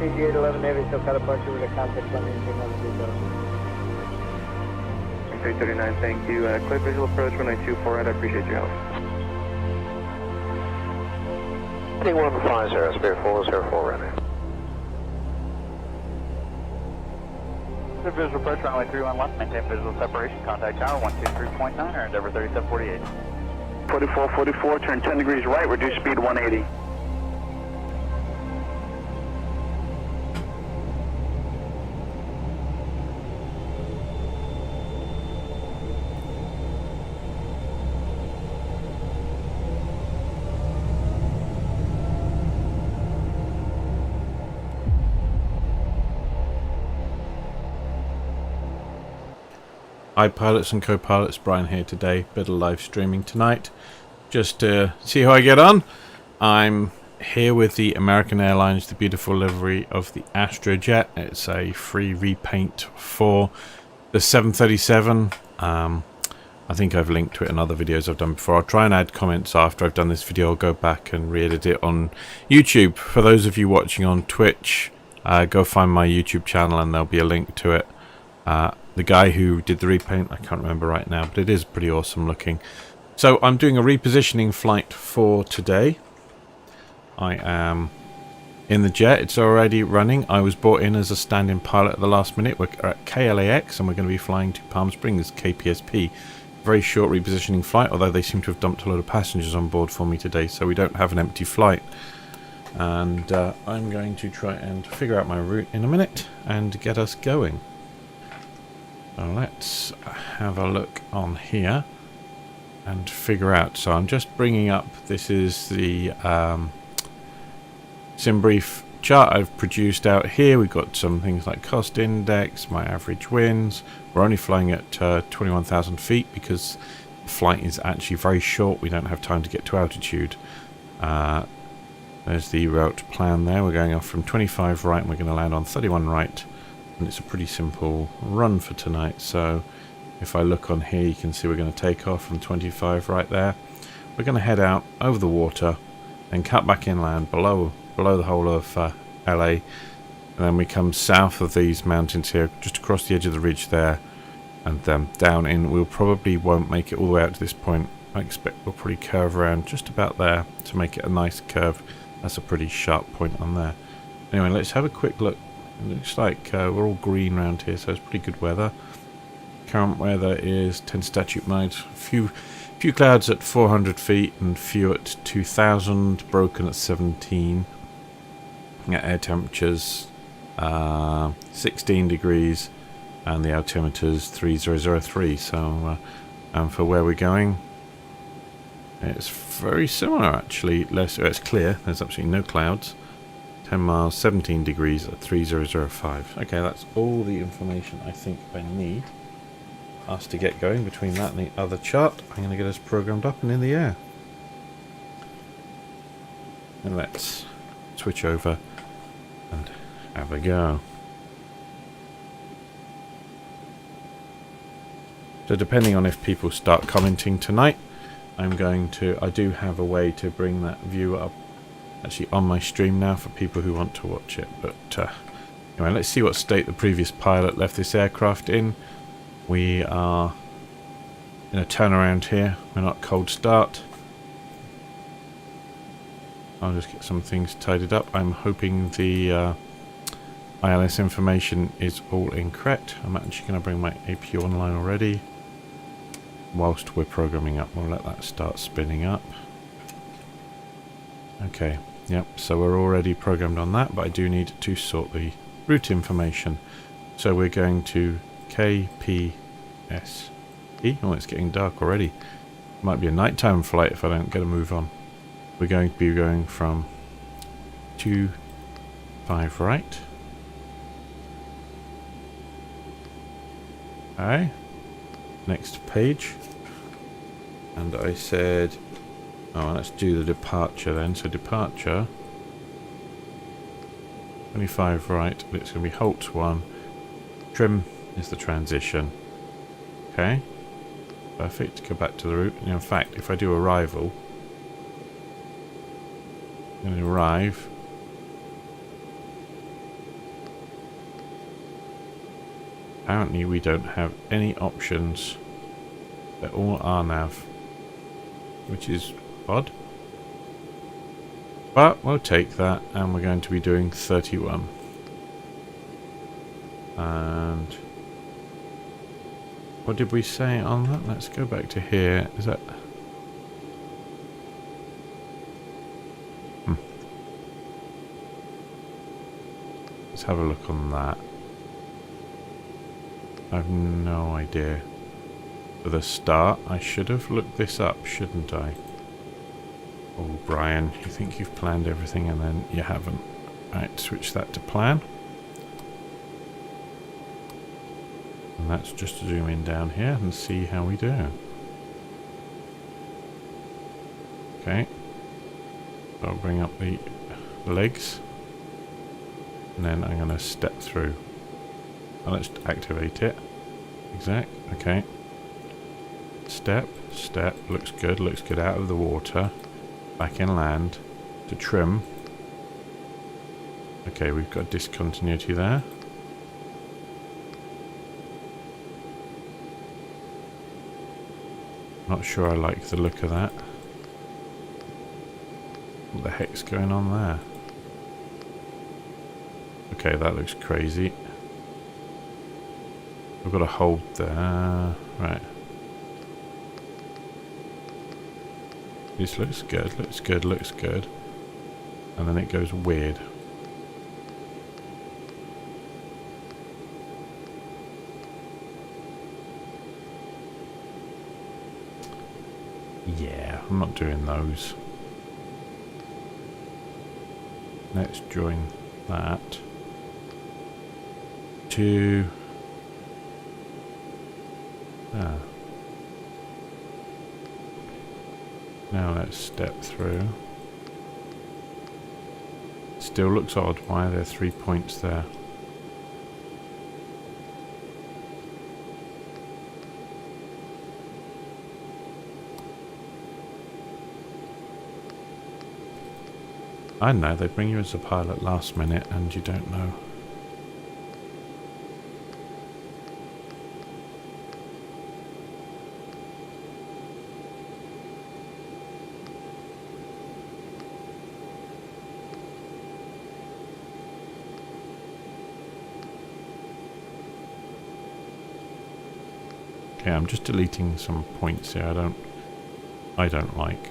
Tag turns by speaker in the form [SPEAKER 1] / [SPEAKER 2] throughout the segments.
[SPEAKER 1] CG-811 Navy, still got a departure with a contact landing team on the Zibo.
[SPEAKER 2] 339, thank you. Clear visual approach 1924, I appreciate your help.
[SPEAKER 3] Heading 150, Spirit 404, runway.
[SPEAKER 4] Clear visual approach runway 31 left, maintain visual separation, contact tower 123.9 or endeavor 3748.
[SPEAKER 2] 4444, turn 10 degrees right, reduce speed 180.
[SPEAKER 5] Hi pilots and co-pilots, Brian here today, bit of live streaming tonight, just to see how I get on. I'm here with the American Airlines, the beautiful livery of the Astrojet. It's a free repaint for the 737. I think I've linked to it in other videos I've done before. I'll try and add comments after I've done this video. I'll go back and re-edit it on YouTube. For those of you watching on Twitch, go find my YouTube channel and there'll be a link to it. The guy who did the repaint, I can't remember right now, but it is pretty awesome looking. So I'm doing a repositioning flight for today. I am in the jet. It's already running. I was brought in as a stand-in pilot at the last minute. We're at KLAX and we're going to be flying to Palm Springs, KPSP. Very short repositioning flight, although they seem to have dumped a lot of passengers on board for me today, so we don't have an empty flight. And I'm going to try and figure out my route in a minute and get us going. So let's have a look on here and figure out. So I'm just bringing up, this is the sim brief chart I've produced out here. We've got some things like cost index, my average winds. We're only flying at 21,000 feet because the flight is actually very short. We don't have time to get to altitude. There's the route plan there. We're going off from 25 right and we're going to land on 31 right. And it's a pretty simple run for tonight. So if I look on here, you can see we're going to take off from 25 right there. We're going to head out over the water and cut back inland below the whole of LA. And then we come south of these mountains here, just across the edge of the ridge there, and down in. We'll probably won't make it all the way out to this point. I expect we'll probably curve around just about there to make it a nice curve. That's a pretty sharp point on there. Anyway, let's have a quick look. It looks like we're all green around here, so it's pretty good weather. Current weather is 10 statute mode. Few clouds at 400 feet and few at 2,000. Broken at 17. Air temperatures 16 degrees, and the altimeter's 3003. So, and for where we're going, it's very similar actually. It's clear. There's absolutely no clouds. 10 miles, 17 degrees at 3005. Okay, that's all the information I think I need us to get going. Between that and the other chart, I'm going to get us programmed up and in the air. And let's switch over and have a go. So depending on if people start commenting tonight, I do have a way to bring that view up actually on my stream now for people who want to watch it. But anyway, let's see what state the previous pilot left this aircraft in. We are in a turnaround here. We're not cold start. I'll just get some things tidied up. I'm hoping the ILS information is all incorrect. I'm actually going to bring my APU online already. Whilst we're programming up, we'll let that start spinning up. Okay. Yep, so we're already programmed on that, but I do need to sort the route information. So we're going to KPSP. Oh, it's getting dark already. Might be a nighttime flight if I don't get a move on. We're going to be going from 25 right. Okay. Next page. And I said, oh, let's do the departure then. So departure 25 right, but it's going to be halt 1. Trim is the transition. Okay, perfect. Go back to the route. And in fact, if I do arrival, I'm going to arrive apparently we don't have any options. They're all RNAV, which is odd. But we'll take that, and we're going to be doing 31. And what did we say on that? Let's go back to here. Is that... Let's have a look on that. I have no idea. For the start, I should have looked this up, shouldn't I? Oh, Brian, you think you've planned everything and then you haven't. Right, switch that to plan. And that's just to zoom in down here and see how we do. Okay. So I'll bring up the legs. And then I'm going to step through. And let's activate it. Exact. Okay. Step, step. Looks good. Looks good out of the water. Back in land. To trim. Okay, we've got discontinuity there. Not sure I like the look of that. What the heck's going on there? Okay, that looks crazy. We've got to hold there. Right. This looks good, looks good, looks good. And then it goes weird. Yeah, I'm not doing those. Let's join that to now let's step through. Still looks odd. Why are there 3 points there? I know, they bring you as a pilot last minute and you don't know. Okay, I'm just deleting some points here I don't like.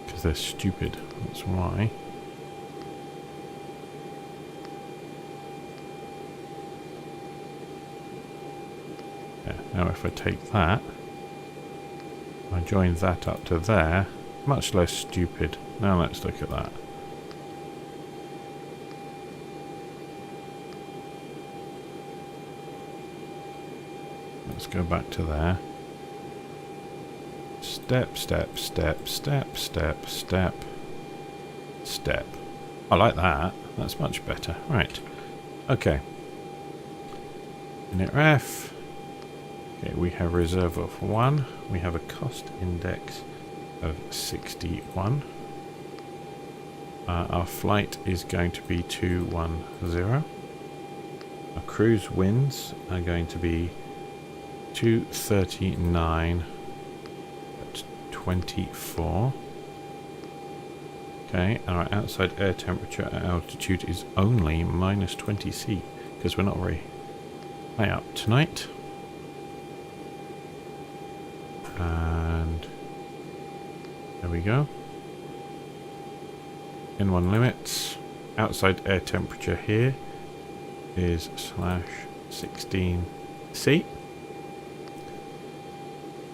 [SPEAKER 5] Because they're stupid, that's why. Yeah, now if I take that, I join that up to there, much less stupid. Now let's look at that. Let's go back to there. Step, step, step, step, step, step, step. I like that. That's much better. Right. Okay. Init ref. Okay, we have reserve of 1. We have a cost index of 61. Our flight is going to be 210. Our cruise winds are going to be 239 at 24. Okay, and our outside air temperature at altitude is only minus 20 C because we're not very high up tonight. And there we go. In1 limits. Outside air temperature here is /16 C.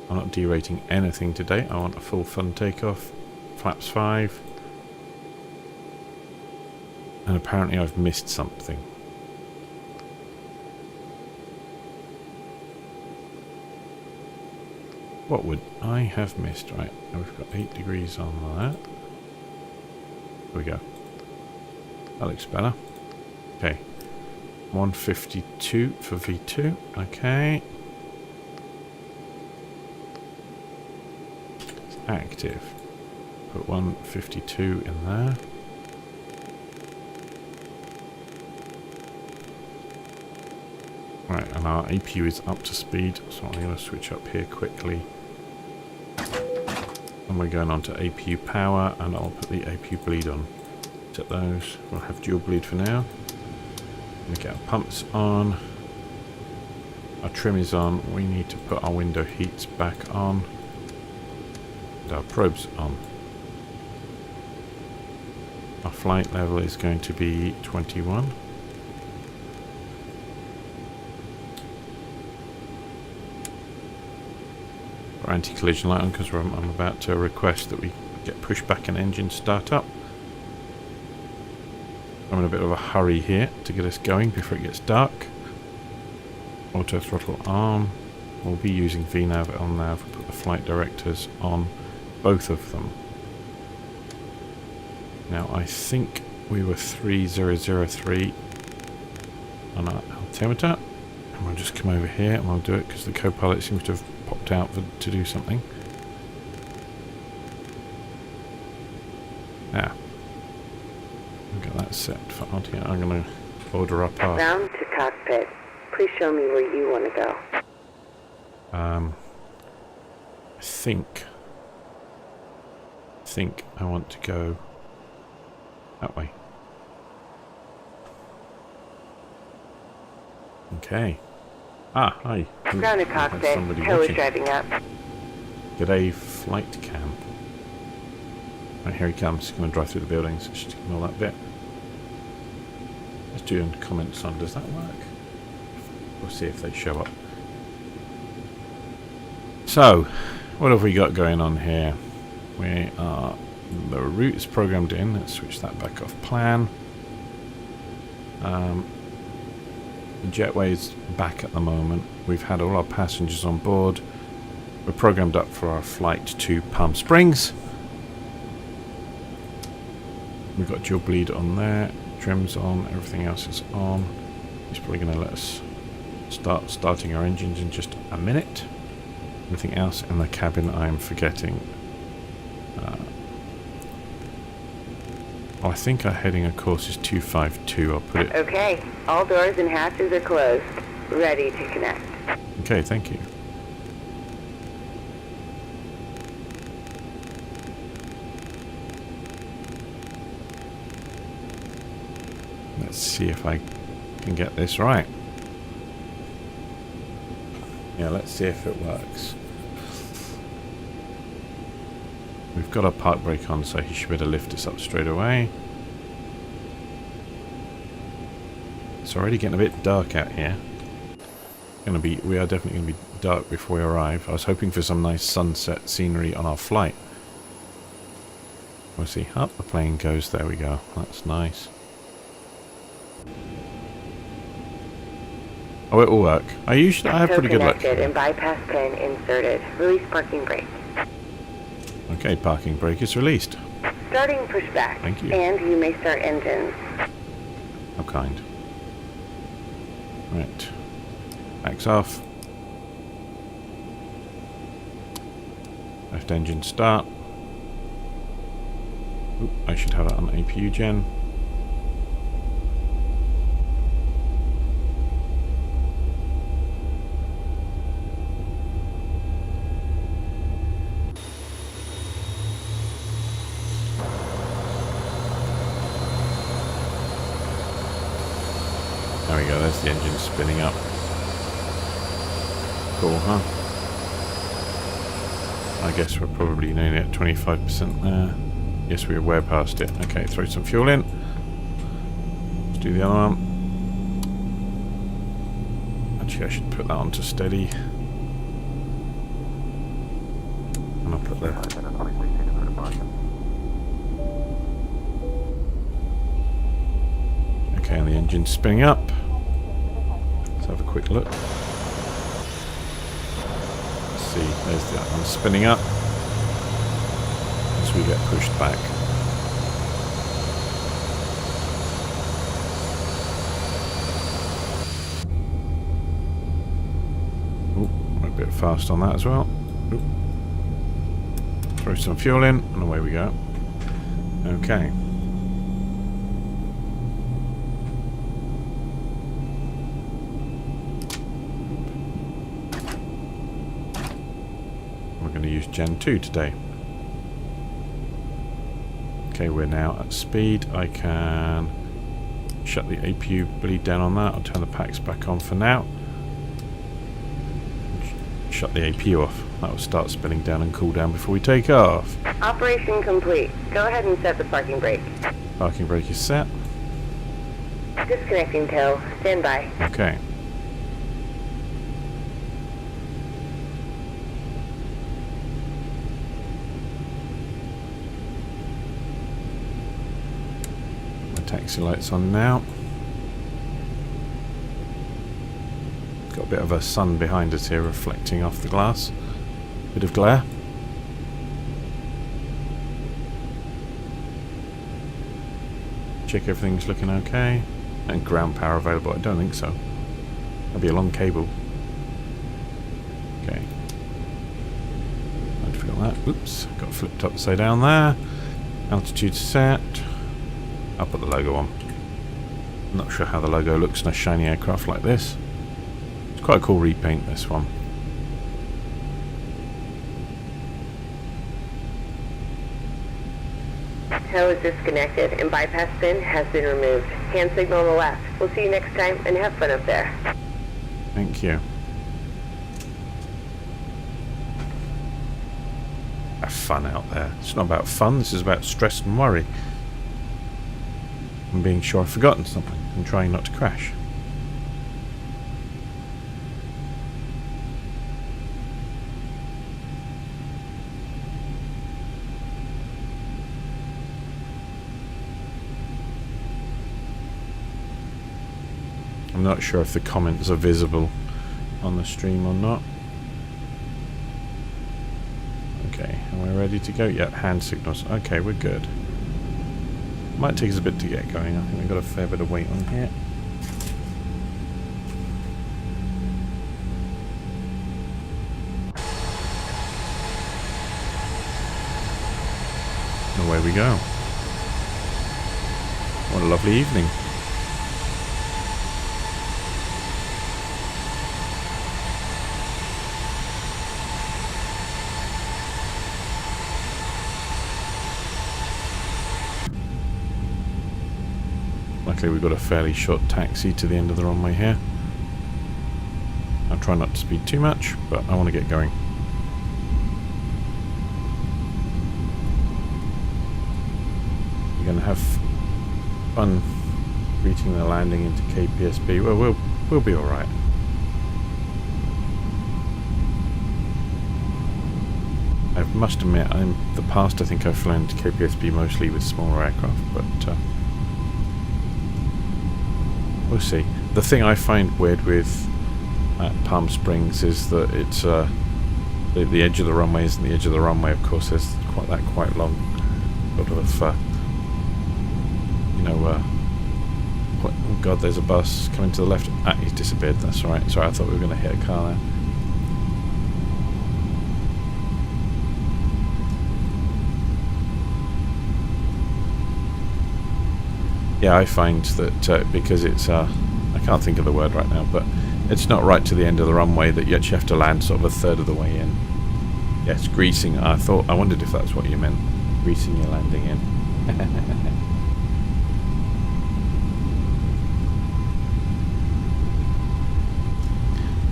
[SPEAKER 5] I'm not derating anything today. I want a full fun takeoff. Flaps 5. And apparently I've missed something. What would I have missed? Right, now we've got 8 degrees on that. There we go. That looks better. Okay. 152 for V2. Okay. active. Put 152 in there. Right, and our APU is up to speed, so I'm going to switch up here quickly. And we're going on to APU power, and I'll put the APU bleed on. Set those. We'll have dual bleed for now. We get our pumps on. Our trim is on. We need to put our window heats back on. And our probes on. Our flight level is going to be 21. Our anti-collision light on because I'm about to request that we get pushback and engine start up. I'm in a bit of a hurry here to get us going before it gets dark. Auto throttle arm. We'll be using VNAV, LNAV. We'll put the flight directors on both of them. Now I think we were 3003 on our altimeter. And we'll just come over here and we'll do it because the co-pilot seems to have popped out to do something. Yeah. We've got that set for RTO. I'm going to order up our...
[SPEAKER 6] Round to cockpit. Please show me where you want to go.
[SPEAKER 5] I think I want to go that way. Okay. Ah, hi.
[SPEAKER 6] Ground to cockpit. Tow is driving up.
[SPEAKER 5] G'day, flight cam. Right, here he comes. He's going to drive through the buildings. Just ignore that bit. Let's do comments on. Does that work? We'll see if they show up. So, what have we got going on here? We are... The route is programmed in. Let's switch that back off plan. The jetway's back at the moment. We've had all our passengers on board. We're programmed up for our flight to Palm Springs. We've got dual bleed on there. Trim's on. Everything else is on. He's probably going to let us starting our engines in just a minute. Anything else in the cabin I'm forgetting? I think our heading, of course, is 252. I'll put it...
[SPEAKER 6] Okay. All doors and hatches are closed. Ready to connect.
[SPEAKER 5] Okay, thank you. Let's see if I can get this right. Yeah, let's see if it works. We've got our park brake on, so he should be able to lift us up straight away. It's already getting a bit dark out here. We are definitely going to be dark before we arrive. I was hoping for some nice sunset scenery on our flight. We'll see. Up the plane goes. There we go. That's nice. Oh, it will work. I have pretty good luck.
[SPEAKER 6] And bypass pin inserted. Release parking brake.
[SPEAKER 5] Okay, parking brake is released.
[SPEAKER 6] Starting pushback.
[SPEAKER 5] Thank you.
[SPEAKER 6] And you may start engines.
[SPEAKER 5] How kind. Right. Backs off. Left engine start. Oop, I should have it on APU gen. There we go, there's the engine spinning up. Cool, huh? I guess we're probably nearly at 25% there. Yes, we're way past it. Okay, throw some fuel in. Let's do the other one. Actually, I should put that on to steady. And I'll put the... Okay, and the engine's spinning up. Let's have a quick look. Let's see, there's that one spinning up as we get pushed back. Ooh, we're a bit fast on that as well. Ooh. Throw some fuel in and away we go. Okay. We're going to use Gen 2 today. Okay, we're now at speed. I can shut the APU bleed down on that. I'll turn the packs back on for now. Shut the APU off. That will start spinning down and cool down before we take off.
[SPEAKER 6] Operation complete. Go ahead and set the parking brake.
[SPEAKER 5] Parking brake is set.
[SPEAKER 6] Disconnecting tow. Stand by.
[SPEAKER 5] Okay. My taxi light's on now. Got a bit of a sun behind us here reflecting off the glass. Bit of glare. Check everything's looking okay. And ground power available. I don't think so. That'd be a long cable. Okay. I'd feel that. Oops. Got flipped upside down there. Altitude set. I'll put the logo on. Not sure how the logo looks in a shiny aircraft like this. It's quite a cool repaint, this one.
[SPEAKER 6] Tow is disconnected and bypass pin has been removed. Hand signal on the left. We'll see you next time and have fun up there.
[SPEAKER 5] Thank you. Have fun out there. It's not about fun, this is about stress and worry. And being sure I've forgotten something and trying not to crash. I'm not sure if the comments are visible on the stream or not. Okay, am I ready to go? Yep, hand signals. Okay, we're good. Might take us a bit to get going. I think we've got a fair bit of weight on here. And away we go. What a lovely evening. Luckily we've got a fairly short taxi to the end of the runway here. I'll try not to speed too much, but I want to get going. You're going to have fun greeting the landing into KPSP. Well, we'll be alright. I must admit, in the past I think I've flown to KPSP mostly with smaller aircraft, but we'll see. The thing I find weird with Palm Springs is that it's the edge of the runway isn't the edge of the runway. Of course, there's quite long sort of oh god, there's a bus coming to the left. Ah, he's disappeared. That's all right. Sorry, I thought we were going to hit a car there. Yeah, I find that because it's I can't think of the word right now, but it's not right to the end of the runway that you actually have to land sort of a third of the way in. Yes, greasing. I wondered if that's what you meant. Greasing your landing in.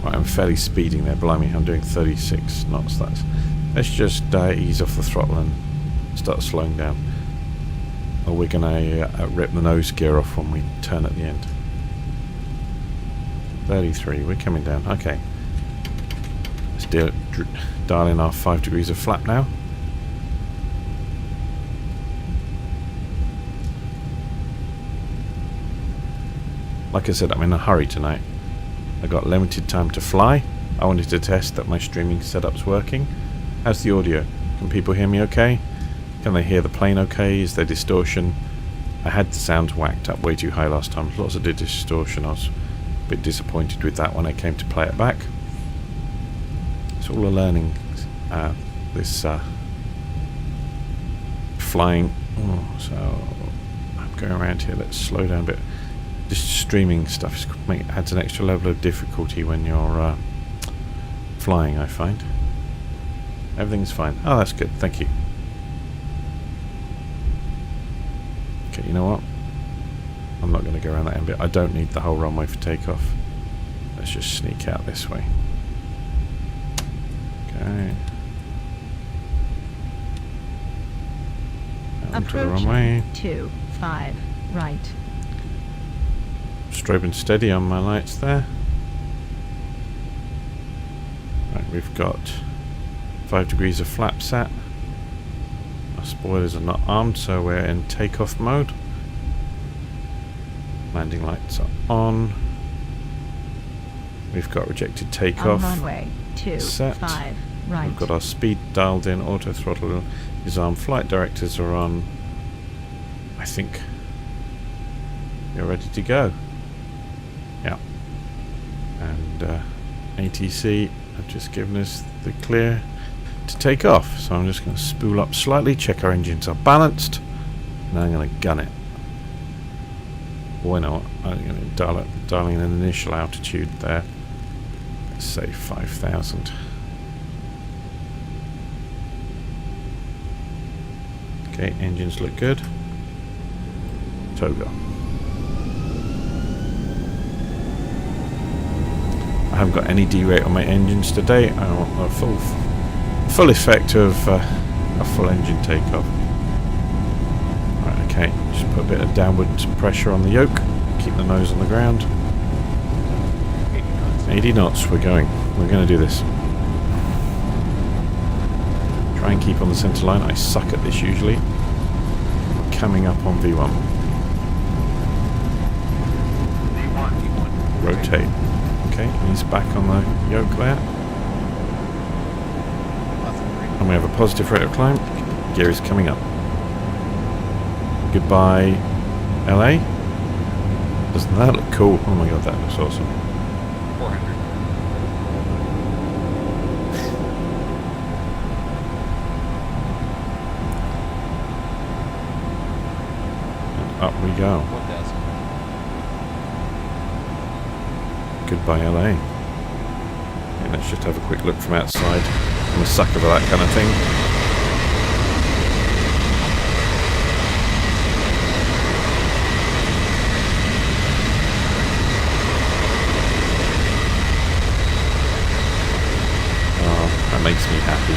[SPEAKER 5] Right, I'm fairly speeding there. Blimey, I'm doing 36 knots. Let's just ease off the throttle and start slowing down. Or we're going to rip the nose gear off when we turn at the end. 33, we're coming down. Okay. Let's dial in our 5 degrees of flap now. Like I said, I'm in a hurry tonight. I got limited time to fly. I wanted to test that my streaming setup's working. How's the audio? Can people hear me okay? Can they hear the plane okay? Is there distortion? I had the sounds whacked up way too high last time. Lots of distortion. I was a bit disappointed with that when I came to play it back. It's all a learning, this flying. Oh, so I'm going around here. Let's slow down a bit. Just streaming stuff adds an extra level of difficulty when you're flying, I find. Everything's fine. Oh, that's good. Thank you. Okay, you know what? I'm not going to go around that end bit. I don't need the whole runway for takeoff. Let's just sneak out this way. Okay. Onto the runway.
[SPEAKER 7] 25 right.
[SPEAKER 5] Strobe and steady on my lights there. Right, we've got 5 degrees of flap set. Our spoilers are not armed, so we're in takeoff mode. Landing lights are on. We've got rejected takeoff
[SPEAKER 7] On runway
[SPEAKER 5] set.
[SPEAKER 7] 25 right.
[SPEAKER 5] We've got our speed dialed in, auto throttle is on, flight directors are on. I think you're ready to go. Yeah. And ATC have just given us the clear to take off. So I'm just going to spool up slightly, check our engines are balanced, and then I'm going to gun it. Why not? I'm going to dialing an initial altitude there. Let's say 5,000. Okay, engines look good. Toga. I haven't got any D-rate on my engines today. I want a full effect of a full engine takeoff. Right, okay, just put a bit of downward pressure on the yoke. Keep the nose on the ground. 80 knots, we're going. We're going to do this. Try and keep on the centre line. I suck at this usually. We're coming up on V1. Rotate. Okay, he's back on the yoke there. And we have a positive rate of climb. Gear is coming up. Goodbye, LA. Doesn't that look cool? Oh my god, that looks awesome.
[SPEAKER 8] 400.
[SPEAKER 5] And up we go.
[SPEAKER 8] 1,000.
[SPEAKER 5] Goodbye, LA. Okay, let's just have a quick look from outside. I'm a sucker for that kind of thing. Oh, that makes me happy.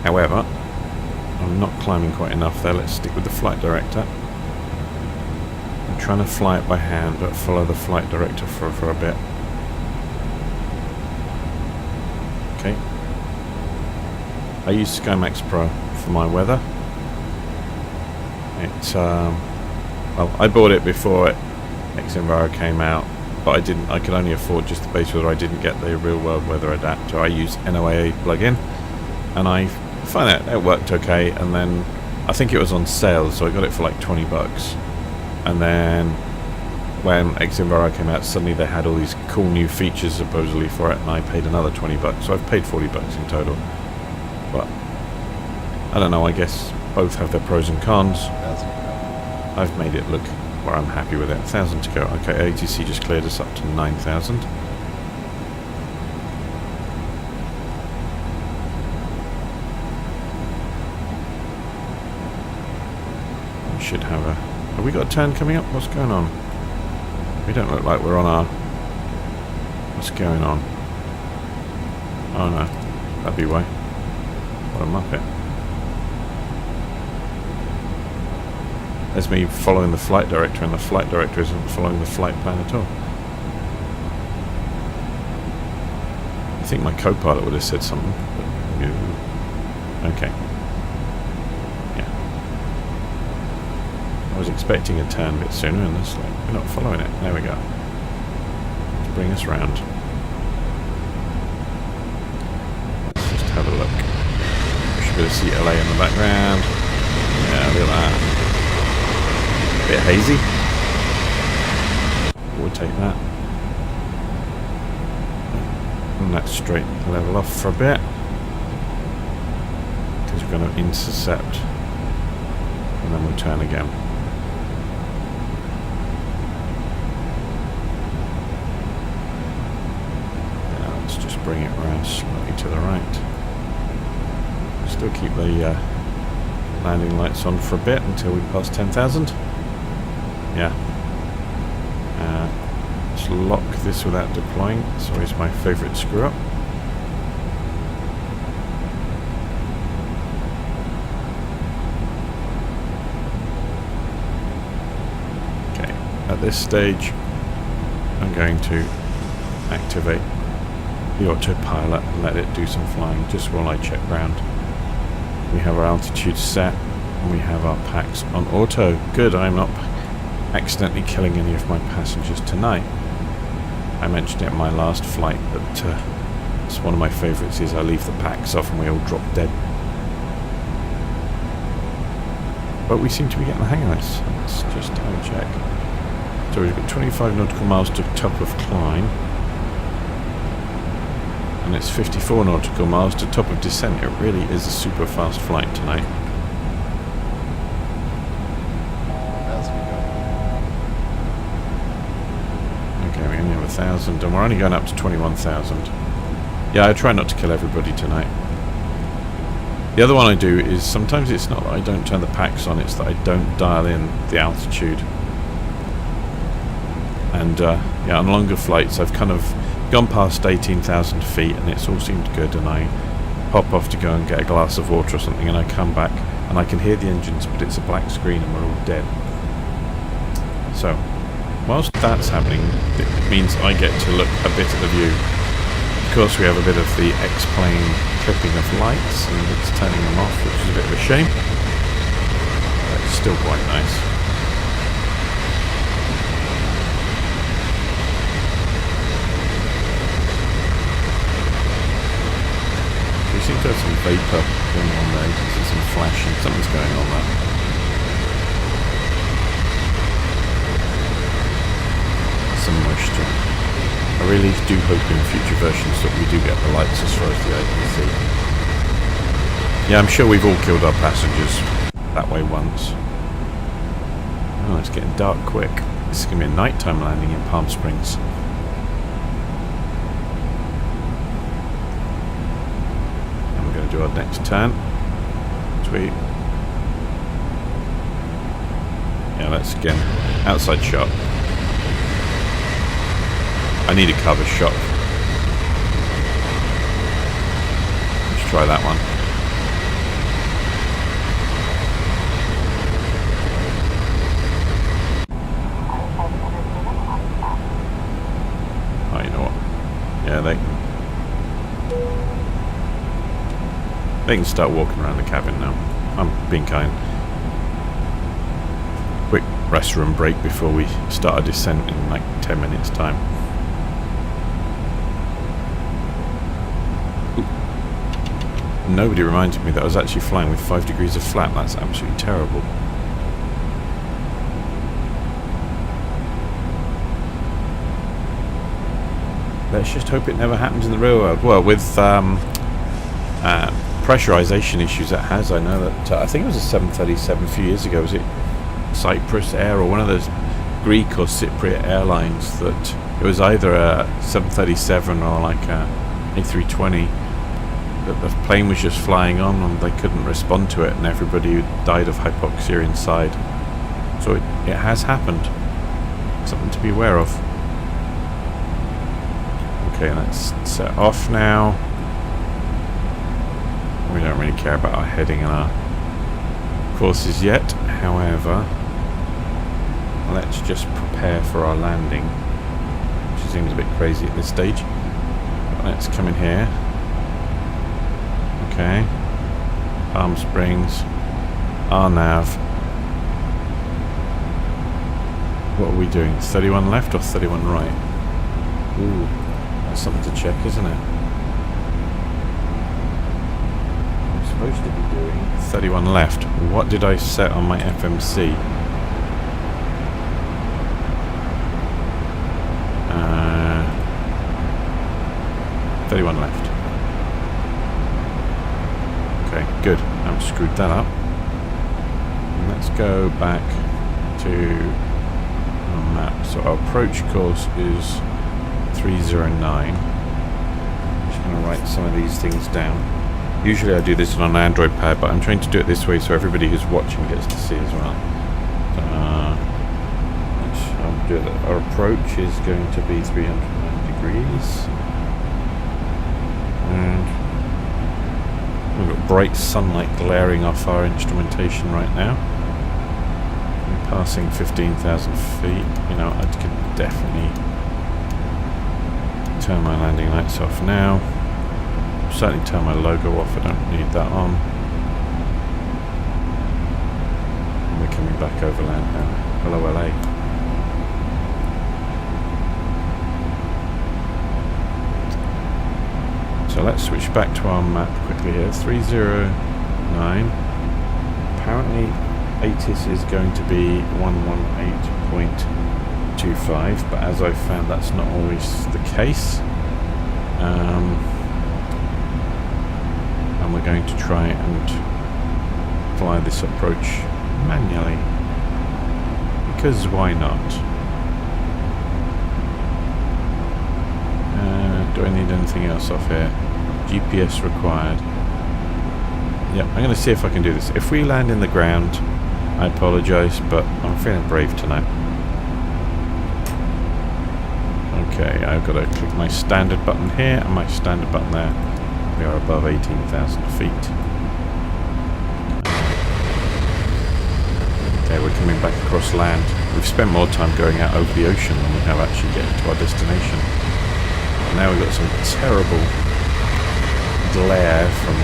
[SPEAKER 5] However, I'm not climbing quite enough there. Let's stick with the flight director. I'm trying to fly it by hand, but follow the flight director for a bit. Okay. I use SkyMax Pro for my weather. It's well, I bought it before Xenviro came out, but I didn't. I could only afford just the base weather. I didn't get the real world weather adapter. I use NOAA plugin, and I find out it worked okay. And then I think it was on sale, so I got it for like $20. And then when Xenviro came out, suddenly they had all these cool new features supposedly for it, and I paid another $20. So I've paid $40 in total. But I don't know. I guess both have their pros and cons. I've made it look where I'm happy with it. 1,000 to go. Okay, ATC just cleared us up to 9,000. We should have a... Have we got a turn coming up? What's going on? We don't look like we're on our... What's going on? Oh no. That'd be why. What a muppet. There's me following the flight director, and the flight director isn't following the flight plan at all. I think my co-pilot would have said something, but no. Okay. Yeah. I was expecting a turn a bit sooner, and it's like, we're not following it. There we go. To bring us round. Let's just have a look. We should be able to see LA in the background. Yeah, look at that. Bit hazy. We'll take that. And that's straight level off for a bit. we're going to intercept, and then we'll turn again. Now let's just bring it around slightly to the right. Still keep the landing lights on for a bit until we pass 10,000. Yeah. Let's lock this without deploying. It's always my favourite screw up. Okay, at this stage I'm going to activate the autopilot and let it do some flying just while I check ground. We have our altitude set and we have our packs on auto. Good, I'm not accidentally killing any of my passengers tonight. I mentioned it in my last flight, but it's one of my favourites is I leave the packs off and we all drop dead. But we seem to be getting the hang of this. Let's just time check. So we've got 25 nautical miles to top of climb. And it's 54 nautical miles to top of descent. It really is a super fast flight tonight. Okay, we only have 1,000 and we're only going up to 21,000. Yeah, I try not to kill everybody tonight. The other one I do is sometimes it's not that I don't turn the packs on, it's that I don't dial in the altitude. And yeah, on longer flights I've kind of gone past 18,000 feet and it's all seemed good, and I pop off to go and get a glass of water or something, and I come back and I can hear the engines, but it's a black screen and we're all dead. So whilst that's happening, it means I get to look a bit at the view. Of course we have a bit of the X-plane clipping of lights and it's turning them off, which is a bit of a shame, but it's still quite nice. We seem to have some vapour going on there. You can see some flashing. Something's going on there. Some moisture. I really do hope in future versions that we do get the lights as far as the eye can see. Yeah, I'm sure we've all killed our passengers that way once. Oh, it's getting dark quick. This is going to be a nighttime landing in Palm Springs. Do our next turn. Sweet. Yeah, let's again outside shot. I need a cover shot. Let's try that one. Oh, you know what? Yeah, they can start walking around the cabin now. I'm being kind. Quick restroom break before we start a descent in like 10 minutes time. Ooh. Nobody reminded me that I was actually flying with 5 degrees of flap. That's absolutely terrible. Let's just hope it never happens in the real world. Well, with pressurization issues it has. I know that I think it was a 737 a few years ago. Was it Cyprus Air or one of those Greek or Cypriot airlines that it was either a 737 or like a A320 that the plane was just flying on and they couldn't respond to it, and everybody died of hypoxia inside. So it has happened. Something to be aware of. Okay, let's set off now. We don't really care about our heading and our courses yet. However, let's just prepare for our landing, which seems a bit crazy at this stage. But let's come in here. Okay. Palm Springs. Our nav. What are we doing? 31 left or 31 right? Ooh, that's something to check, isn't it? Supposed to be doing 31 left. What did I set on my FMC? 31 left. Okay, good. I'm screwed that up. And let's go back to our map. So our approach course is 309. I'm just going to write some of these things down. Usually I do this on an Android pad, but I'm trying to do it this way so everybody who's watching gets to see as well. I'll do that. Our approach is going to be 309 degrees. And we've got bright sunlight glaring off our instrumentation right now. We're passing 15,000 feet. You know, I could definitely turn my landing lights off now. Certainly turn my logo off, I don't need that on. And we're coming back overland now. Hello LA. So let's switch back to our map quickly here. 309. Apparently ATIS is going to be 118.25, but as I've found that's not always the case. And we're going to try and fly this approach manually, because why not? Do I need anything else off here? GPS required. Yep, I'm going to see if I can do this. If we land in the ground, I apologise, but I'm feeling brave tonight. Okay, I've got to click my standard button here and my standard button there. We are above 18,000 feet. Okay, we're coming back across land. We've spent more time going out over the ocean than we have actually getting to our destination. And now we've got some terrible glare from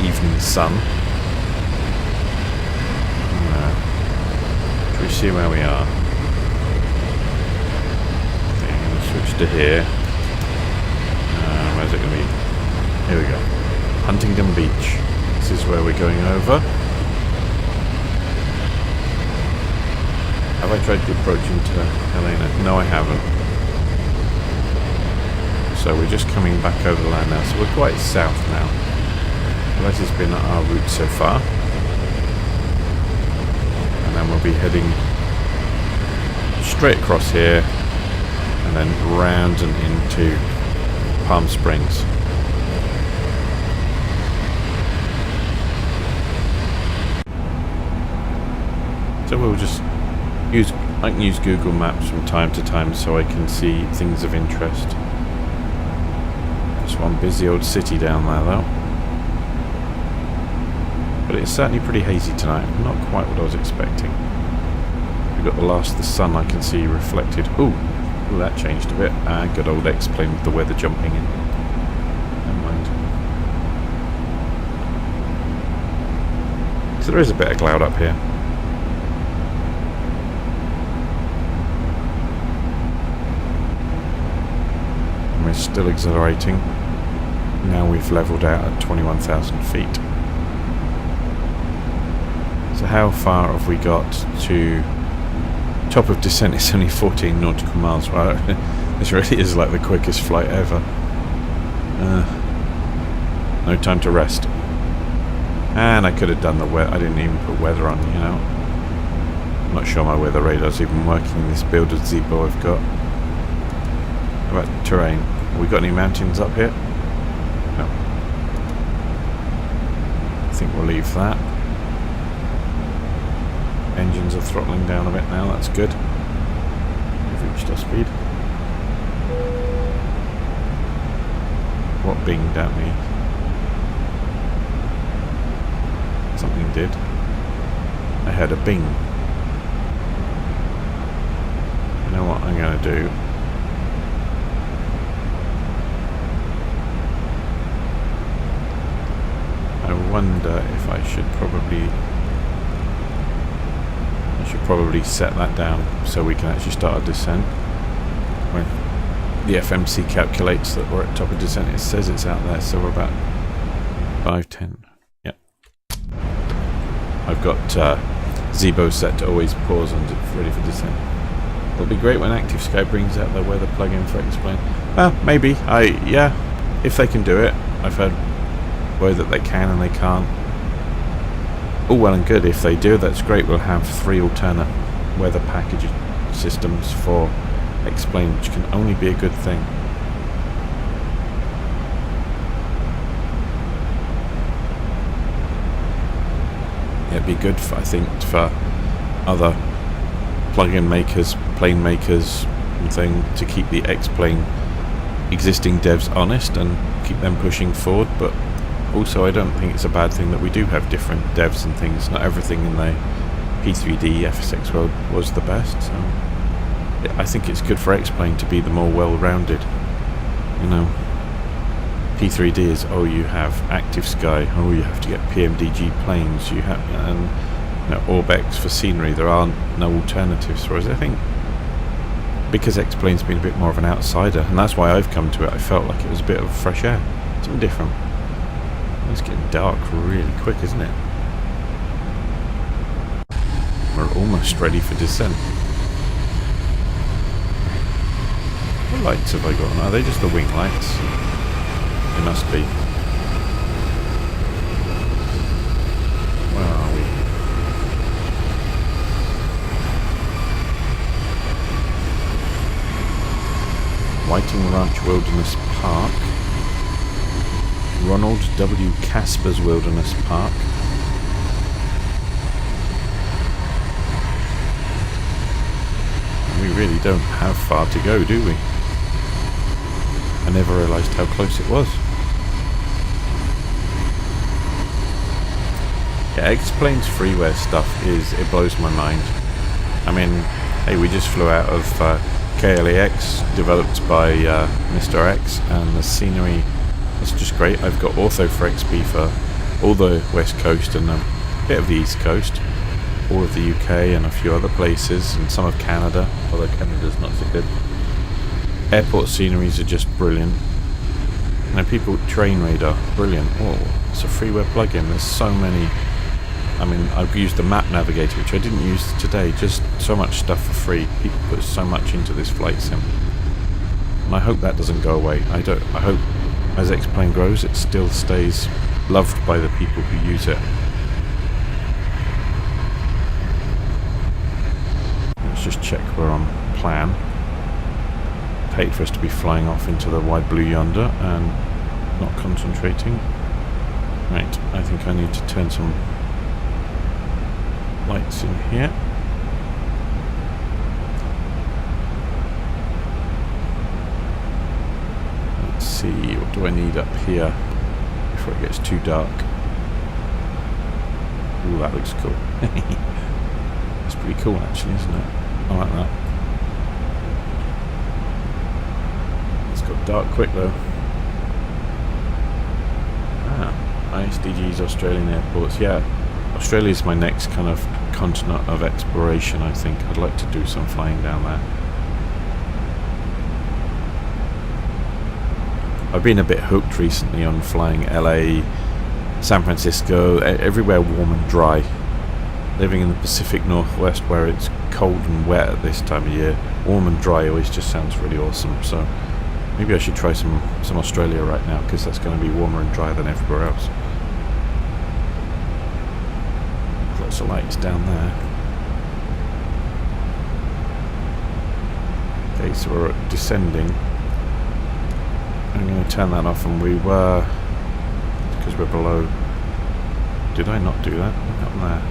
[SPEAKER 5] evening sun. Can we see where we are? Okay, I'm going to switch to here. Where's it going to be? Here we go. Huntington Beach. This is where we're going over. Have I tried to approach into Helena? No, I haven't. So we're just coming back over the land now. So we're quite south now. That has been our route so far. And then we'll be heading straight across here and then round and into Palm Springs. So we'll just I can use Google Maps from time to time so I can see things of interest. Just one busy old city down there though. But it's certainly pretty hazy tonight. Not quite what I was expecting. We've got the last of the sun I can see reflected. Ooh, that changed a bit. Good old X-plane with the weather jumping in. Never mind. So there is a bit of cloud up here. We're still accelerating. Now we've leveled out at 21,000 feet. So how far have we got to top of descent? It's only 14 nautical miles. Well, this really is like the quickest flight ever. No time to rest. And I could have done the weather. I didn't even put weather on, you know. I'm not sure my weather radar's even working in this build of Zibo I've got. How about terrain? Have we got any mountains up here? No. I think we'll leave that. Engines are throttling down a bit now, that's good. We've reached our speed. What binged at me? Something did. I heard a bing. You know what I'm going to do? I wonder if I should probably set that down so we can actually start a descent. When the FMC calculates that we're at top of descent, it says it's out there, so we're about 510. Yep. I've got Zibo set to always pause and ready for descent. It'll be great when Active Sky brings out their weather plugin for X-Plane. Well, maybe. Yeah, if they can do it. I've heard way that they can and they can't. all well and good. If they do, that's great. We'll have 3 alternate weather package systems for X-Plane, which can only be a good thing. It'd be good, I think, for other plug-in makers, plane makers and thing, to keep the X-Plane existing devs honest and keep them pushing forward. But also, I don't think it's a bad thing that we do have different devs and things. Not everything in the P3D FSX world was the best, so I think it's good for X-Plane to be the more well-rounded. You know, P3D is, oh, you have Active Sky, oh, you have to get PMDG planes, you have, and you know, Orbex for scenery. There are no alternatives. Whereas I think, because X-Plane's been a bit more of an outsider, and that's why I've come to it, I felt like it was a bit of fresh air, something different. It's getting dark really quick, isn't it? We're almost ready for descent. What lights have I got on? Are they just the wing lights? They must be. Where are we? Whiting Ranch Wilderness Park. Ronald W. Casper's Wilderness Park. We really don't have far to go, do we? I never realised how close it was. Yeah, X-Plane's freeware stuff it blows my mind. I mean, hey, we just flew out of KLAX, developed by Mr. X, and the scenery is just great. I've got ortho for XP for all the West Coast and a bit of the East Coast, all of the UK and a few other places, and some of Canada, although Canada's not so good. Airport sceneries are just brilliant. You know, people, train radar, brilliant. Oh, it's a freeware plugin. There's so many. I mean, I've used the map navigator, which I didn't use today. Just so much stuff for free. People put so much into this flight sim, and I hope that doesn't go away. I hope as X-Plane grows, it still stays loved by the people who use it. Let's just check we're on plan. Hate for us to be flying off into the wide blue yonder and not concentrating. Right, I think I need to turn some lights in here. Let's see, what do I need up here before it gets too dark? Ooh, that looks cool. It's pretty cool actually, isn't it? I like that. Got dark quick though. ISDG's Australian airports. Yeah, Australia's my next kind of continent of exploration, I think. I'd like to do some flying down there. I've been a bit hooked recently on flying LA, San Francisco, everywhere warm and dry. Living in the Pacific Northwest where it's cold and wet at this time of year, warm and dry always just sounds really awesome. So maybe I should try some Australia right now, because that's going to be warmer and drier than everywhere else. Lots of lights down there. Okay, so we're descending. I'm going to turn that off, and we were, because we're below. Did I not do that? Look up there.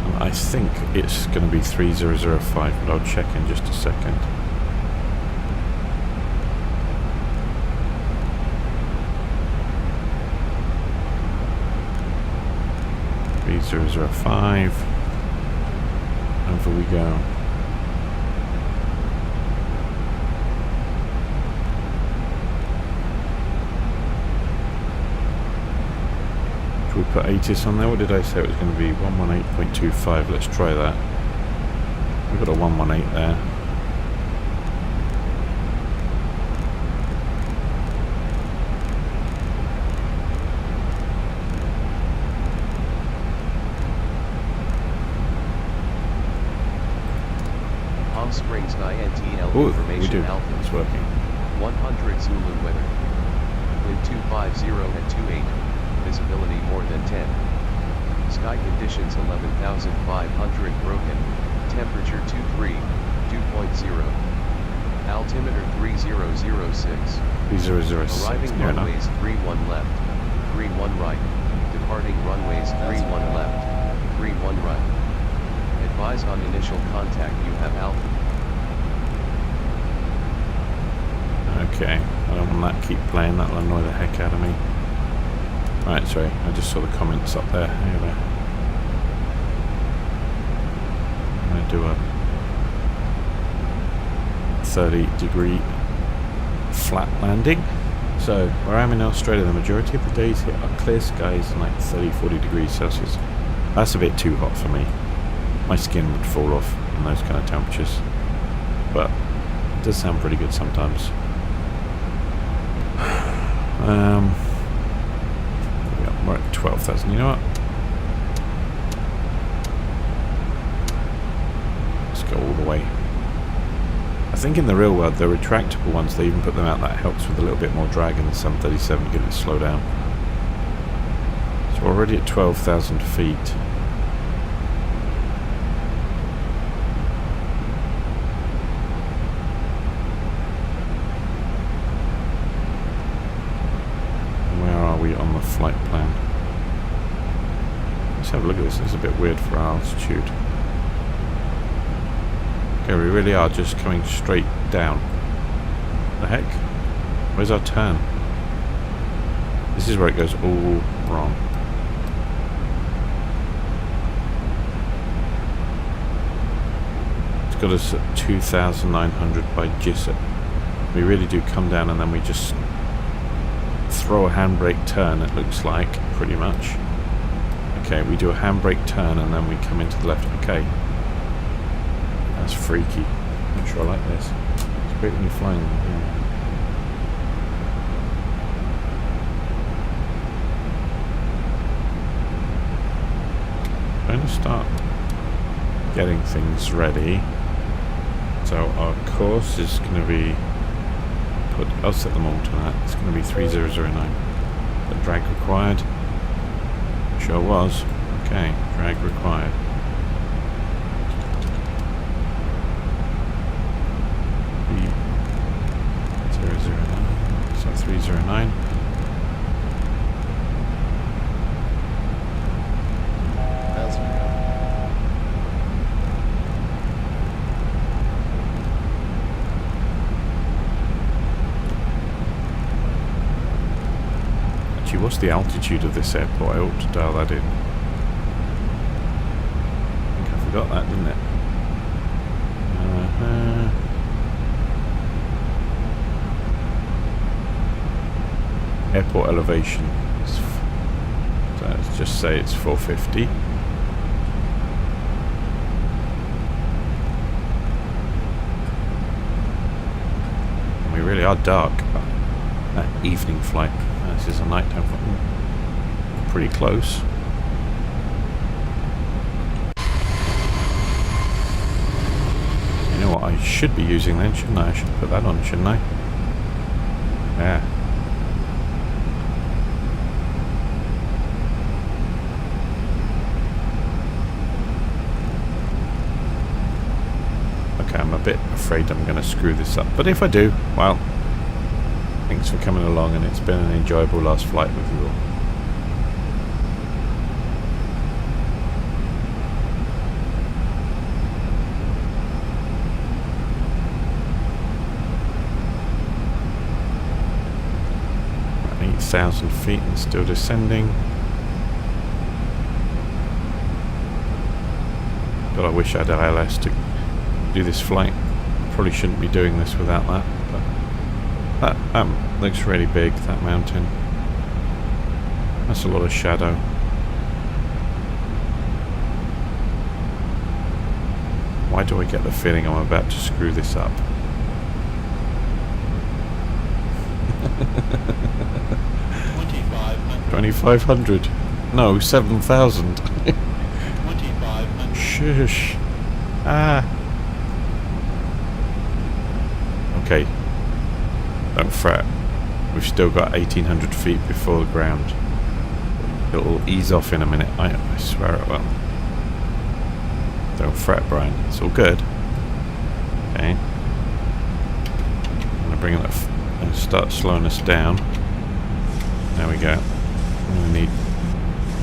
[SPEAKER 5] And I think it's going to be 3005, but I'll check in just a second. 3005. Over we go. Should we put ATIS on there? What did I say it was going to be? 118.25. Let's try that. We've got a 118 there.
[SPEAKER 8] Palm Springs INTL
[SPEAKER 5] Ooh,
[SPEAKER 8] information
[SPEAKER 5] we do.
[SPEAKER 8] Alpha.
[SPEAKER 5] It's working.
[SPEAKER 8] 100 Zulu weather. Wind 250 at 28. visibility more than 10. Sky conditions 11,500 broken, temperature 2.0. Altimeter 3006.
[SPEAKER 5] 3006.
[SPEAKER 8] Arriving
[SPEAKER 5] Near enough.
[SPEAKER 8] runways 31 left, 31 right. Departing runways 31 left, 31 right. Advise on initial contact you have Alpha.
[SPEAKER 5] Okay, I don't want that to keep playing, that'll annoy the heck out of me. Right, sorry, I just saw the comments up there. Here they are. I'm going to do a 30-degree flat landing. So, where I'm in Australia, the majority of the days here are clear skies and like 30-40 degrees Celsius. That's a bit too hot for me. My skin would fall off in those kind of temperatures. But it does sound pretty good sometimes. We're at 12,000. You know what? Let's go all the way. I think in the real world, the retractable ones, they even put them out. That helps with a little bit more drag in the 737 to get it to slow down. So we're already at 12,000 feet. On the flight plan. Let's have a look at this. It's a bit weird for our altitude. Okay, we really are just coming straight down. The heck? Where's our turn? This is where it goes all wrong. It's got us at 2,900 by GISSIT. We really do come down and then we just throw a handbrake turn, it looks like, pretty much. Okay, we do a handbrake turn and then we come into the left. Okay. That's freaky. Not sure I like this. It's great when you're flying. Yeah. I'm going to start getting things ready. So our course is going to be... I'll set them all to that. It's going to be 3009. The drag required. Sure was. Okay, drag required. So 309. What's the altitude of this airport? I ought to dial that in. I think I forgot that, didn't it? Airport elevation. So let's just say it's 450. And we really are dark. That evening flight. This is a nighttime flight. Pretty close. You know what I should be using then, shouldn't I? I should put that on, shouldn't I? Yeah. Okay, I'm a bit afraid I'm going to screw this up. But if I do, well... Thanks for coming along, and it's been an enjoyable last flight with you all. At 8,000 feet and still descending. God, I wish I had ILS to do this flight. Probably shouldn't be doing this without that. That looks really big, that mountain. That's a lot of shadow. Why do I get the feeling I'm about to screw this up? 2,500. No, 7,000. 2,500. Shush. Ah. Okay. Don't fret. We've still got 1,800 feet before the ground. It'll ease off in a minute. I swear it will. Don't fret, Brian. It's all good. Okay. I'm going to bring it up and start slowing us down. There we go.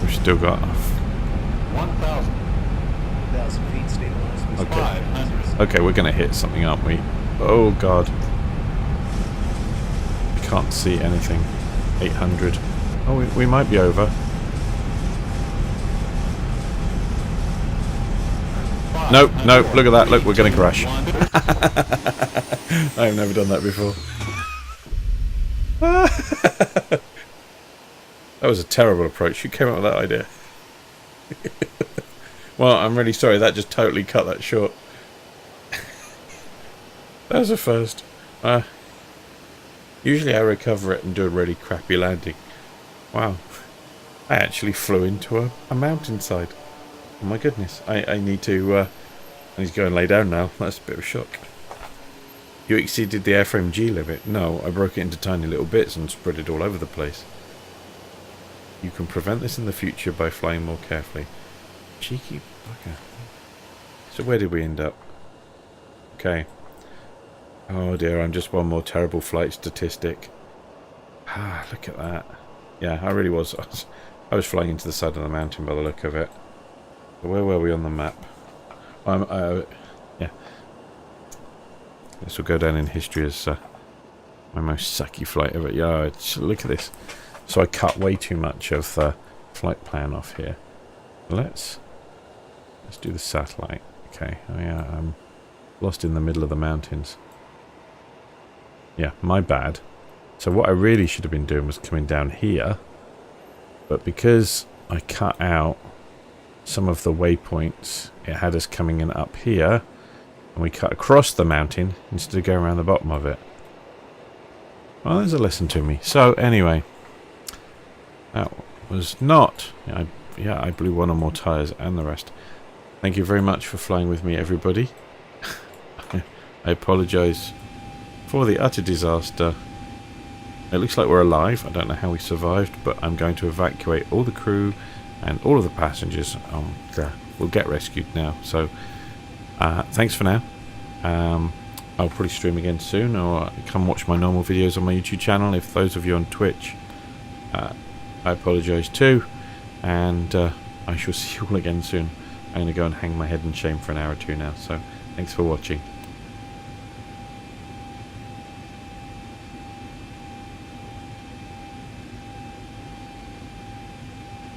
[SPEAKER 5] We've still got
[SPEAKER 9] 1,000 feet stabilized.
[SPEAKER 5] Okay.
[SPEAKER 9] 500.
[SPEAKER 5] Okay, we're going to hit something, aren't we? Oh, God. Can't see anything. 800. Oh, we might be over. Nope, nope, look at that. Look, we're going to crash. I've never done that before. That was a terrible approach. Who came up with that idea? Well, I'm really sorry. That just totally cut that short. That was a first. Usually I recover it and do a really crappy landing. Wow. I actually flew into a mountainside. Oh my goodness. I need to go and lay down now. That's a bit of a shock. You exceeded the airframe G limit. No, I broke it into tiny little bits and spread it all over the place. You can prevent this in the future by flying more carefully. Cheeky bugger. So where did we end up? Okay. Oh dear, I'm just one more terrible flight statistic. Ah, look at that. Yeah, I really was. I was flying into the side of the mountain by the look of it. So where were we on the map? Yeah. This will go down in history as my most sucky flight ever. Yeah, look at this. So I cut way too much of the flight plan off here. Let's do the satellite. Okay. Oh yeah, I'm lost in the middle of the mountains. Yeah, my bad. So what I really should have been doing was coming down here. But because I cut out some of the waypoints, it had us coming in up here. And we cut across the mountain instead of going around the bottom of it. Well, there's a lesson to me. So anyway, that was not... I blew one or more tyres and the rest. Thank you very much for flying with me, everybody. I apologise for the utter disaster. It looks like we're alive. I don't know how we survived, but I'm going to evacuate all the crew and all of the passengers. We'll get rescued now. So thanks for now. I'll probably stream again soon, or come watch my normal videos on my YouTube channel. If those of you on Twitch, I apologise too, and I shall see you all again soon. I'm going to go and hang my head in shame for an hour or two now. So thanks for watching.